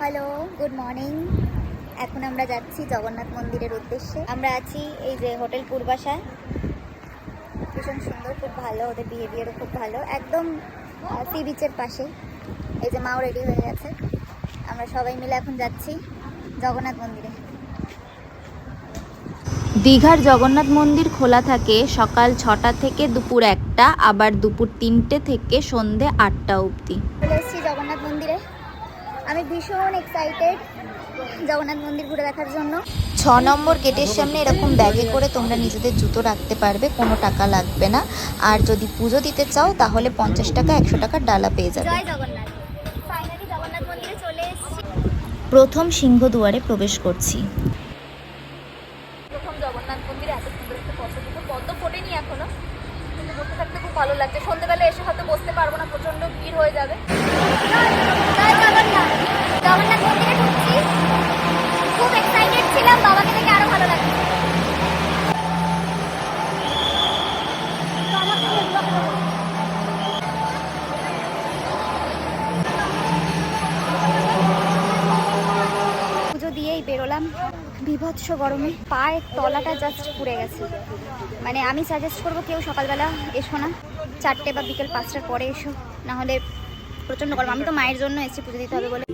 Hello, good morning. এখন আমরা যাচ্ছি জগন্নাথ মন্দিরের উদ্দেশ্যে। আমরা আছি এই যে হোটেল পূর্বাশায়, ভীষণ সুন্দর, খুব ভালো, ওদের বিহেভিয়ারও খুব ভালো, একদম সি বিচের পাশে। এই যে মাও রেডি হয়ে গেছে, আমরা সবাই মিলে এখন যাচ্ছি জগন্নাথ মন্দিরে। দীঘার জগন্নাথ মন্দির খোলা থাকে সকাল 6টা থেকে দুপুর 1টা, আবার দুপুর 3টে থেকে সন্ধে 8টা অবধি। চলে এসেছি জগন্নাথ মন্দিরে। আমি ভীষণ এক্সাইটেড জগন্নাথ মন্দির ঘুরে দেখার জন্য। 6 নম্বর গেটের সামনে এরকম ব্যাগে করে তোমরা নিজেদের জুতো রাখতে পারবে, কোনো টাকা লাগবে না। আর যদি পুজো দিতে চাও তাহলে 50 টাকা 100 টাকার ডালা পেয়ে যাবে। জয় জগন্নাথ। ফাইনালি জগন্নাথ মন্দিরে চলে এসেছি। প্রথম সিংহদুয়ারে প্রবেশ করছি। প্রথম জগন্নাথ মন্দিরে এত সুন্দর একটা পদ্ম ফোটেনি এখনো, কিন্তু বসে থাকতে খুব ভালো লাগছে। সন্ধ্যেবেলা এসে হয়তো বসতে পারবো না, প্রচন্ড ভিড় হয়ে যাবে। জয় জগন্নাথ। জগন্নাথ মন্দিরে ঢুকছি, খুব এক্সাইটেড ছিলাম, বাবাকে দেখে আরো ভালো লাগছে। পুজো দিয়েই বেরোলাম, বিভৎস গরমে পায়ের তলাটা জাস্ট পুড়ে গেছে। মানে আমি সাজেস্ট করবো কেউ সকালবেলা এসো না, 4টে বা বিকেল 5টার পরে এসো, না হলে প্রচণ্ড গরম। আমি তো মায়ের জন্য এসেছি পুজো দিতে হবে বলে।